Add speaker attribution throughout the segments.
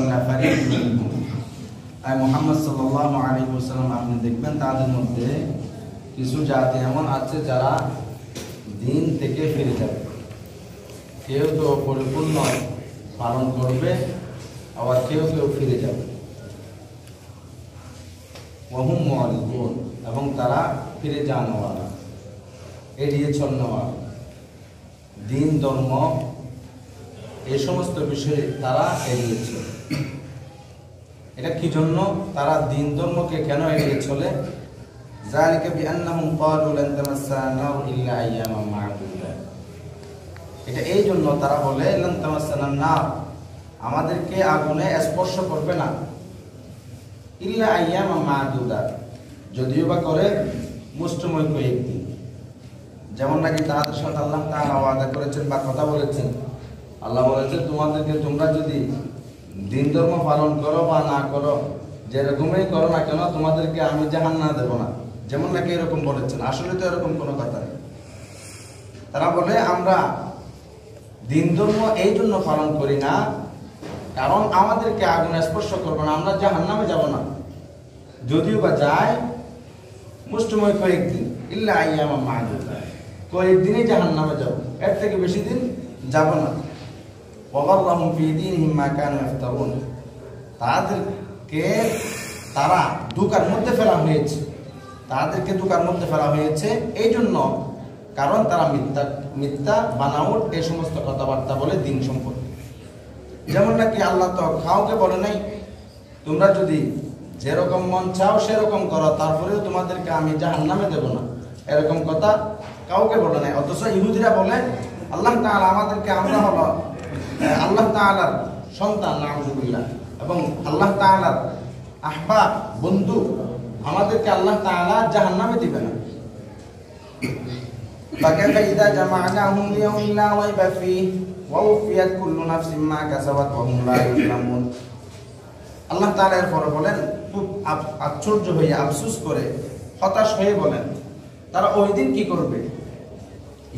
Speaker 1: ইলা ফারিকুম মিনহুম, আয় মুহাম্মদ সাল্লাল্লাহু আলাইহি ওয়াসাল্লাম আপনি দেখবেন তাদের মধ্যে কিছু জাতি এমন আছে যারা দিন থেকে ফিরে যাবে। কেউ তো পরিপূর্ণ পালন করবে, আবার কেউ কেউ ফিরে যাবে। ওয়াহুম মুআরিদুন, এবং তারা ফিরে যাওয়ালা, এড়িয়ে চলনেওয়ালা। দিন ধর্ম এই সমস্ত বিষয়ে তারা এড়িয়ে চলে। এটা কি জন্য তারা দিন ধর্মকে কেন এড়িয়ে চলে? যালিকা বিআন্নাহুম ক্বালু লান তামাসসানা নার ইল্লা আইয়ামান মা'দুদাত। এটা এই জন্য তারা বলে লান তামাসসানা নার, আমাদেরকে আগুনে স্পর্শ করবে না, ইল্লা আইয়ামান মা'দুদাত, যদিও বা করে মুষ্টময় কয়েকদিন। যেমন নাকি তাদের সাথে আল্লাহ তাআলা ওয়াদা করেছেন বা কথা বলেছেন। আল্লাহ বলেছেন তোমাদেরকে, তোমরা যদি দিন ধর্ম পালন করো বা না করো, যেরকমই করো না কেন, তোমাদেরকে আমি জাহান্নামে দেব না। যেমন নাকি এরকম বলেছেন, আসলে তো এরকম কোনো কথা নেই। তারা বলে আমরা দিন ধর্ম এই জন্য পালন করি না কারণ আমাদেরকে আগুন স্পর্শ করবে না, আমরা জাহান্নামে যাব না, যদিও বা যায় মুষ্টময় কয়েকদিন, ইল্লা আইয়ামান মা'দুদাত, কয়েকদিনই জাহান্নামে যাব, এর থেকে বেশি দিন যাব না। ওয়াগাররাহুম ফি দীনিহিম মা কানু ইফতারুন, তাদেরকে তারা ধোঁকার মধ্যে ফেলা হয়েছে, তাদেরকে ধোঁকার মধ্যে ফেলা হয়েছে এই জন্য কারণ তারা মিথ্যা বানাউট এই সমস্ত কথাবার্তা বলে দিন সম্পর্কে। যেমন নাকি আল্লাহ তো কাউকে বলে নাই তোমরা যদি যেরকম মন চাও সেরকম করো, তারপরেও তোমাদেরকে আমি জাহান্নামে দেব না, এরকম কথা কাউকে বলে নাই। অথচ ইহুদিরা বলে আল্লাহ তাআলা আমাদেরকে, আমরা হলো আল্লাহ তাআলার সন্তান, নাউযুবিল্লাহ, এবং আল্লাহ তাআলার আহবাব, বন্ধু, আমাদেরকে আল্লাহ তাআলা জাহান্নামে দিবে না। ফাকাইফা ইযা জামা'নাহুম লিয়াউমিন লা রাইবা ফীহি ওয়া উফিয়াত কুল্লু নাফসিন মা কাসাবাত ওয়া হুম লা ইউযলামুন। আল্লাহ তাআলা এরপর বলেন, খুব আশ্চর্য হয়ে, আফসোস করে, হতাশ হয়ে বলেন তারা ওই দিন কি করবে?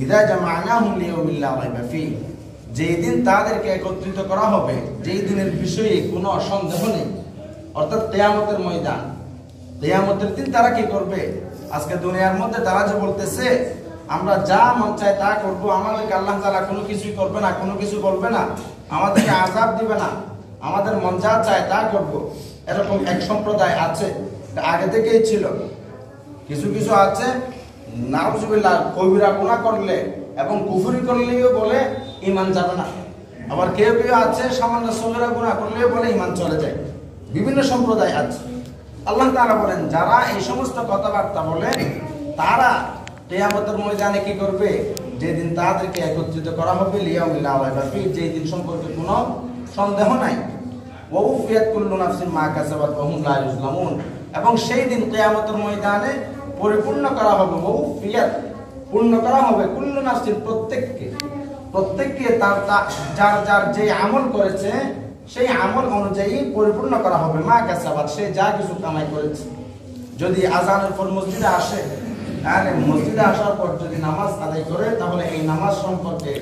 Speaker 1: ইযা জামা'নাহুম লিয়াউমিন লা রাইবা ফীহি, যেই দিন তাদেরকে একত্রিত করা হবে, যেই দিনের বিষয়ে কোনো সন্দেহ নেই, অর্থাৎ কিয়ামতের ময়দান। কিয়ামতের দিন তারা কি করবে? আজকে দুনিয়ার মধ্যে তারা যে বলতেছে আমরা যা মন চায় তা করবো, আমাদেরকে আল্লাহ তাআলা কোনো কিছুই করবে না, কোনো কিছু বলবে না, আমাদেরকে আযাব দিবে না, আমাদের মন যা চায় তা করবো, এরকম এক সম্প্রদায় আছে, আগে থেকেই ছিল। কিছু কিছু আছে নাউযুবিল্লাহ, কবিরা গুনাহ করলে এবং কুফরি করলেও বলে ঈমান যাবে না, আবার কেউ কেউ আছে সামান্য সগীরা গুনাহ করলেও বলে ঈমান চলে যায়। বিভিন্ন সম্প্রদায় আছে। আল্লাহ তাআলা বলেন যারা এই সমস্ত কথাবার্তা বলে তারা কিয়ামতের ময়দানে কি করবে? যেদিন তাদেরকে একত্রিত করা হবে, লিয়াউমিল লা রাইবা ফীহি, যেই দিন সম্পর্কে কোনো সন্দেহ নাই, ওয়া উফিয়াত কুল্লু নাফসিন মা কাসাবাত ওয়া হুম লা ইউযলামুন, এবং সেই দিন কিয়ামতের ময়দানে পরিপূর্ণ করা হবে, ওয়া উফিয়াত, পূর্ণ করা হবে, কুল্লু নাফসিন, প্রত্যেককে তার যার যার যে আমল করেছে সেই আমল অনুযায়ী পরিপূর্ণ করা হবে, মা কাসাবাত, সে যা কিছু কামাই করেছে। যদি আযানের পর মসজিদে আসে, তাহলে মসজিদে আসার পর যদি নামাজ আদায় করে, তাহলে এই নামাজ সম্পর্কে,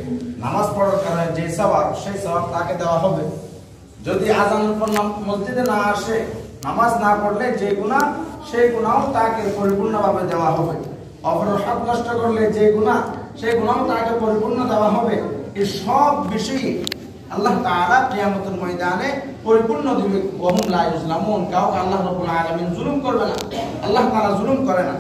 Speaker 1: নামাজ পড়ার কারণে যে সওয়াব, সেই সওয়াব তাকে দেওয়া হবে। যদি আযানের পর মসজিদে না আসে, নামাজ না পড়লে যে গুনাহ, সেই গুনাহও তাকে পরিপূর্ণভাবে দেওয়া হবে। অপরের হক নষ্ট করলে যে গুনাহ, সেই গুনাহও তাকে পরিপূর্ণ দেওয়া হবে। এই সব বিষয়ে আল্লাহ তাআলা কিয়ামতের ময়দানে পরিপূর্ণ দিবে। ওয়া হুম লা ইউযলামুন, কাউকে আল্লাহ রাব্বুল আলামিন জুলুম করবে না, আল্লাহ তাআলা জুলুম করে না।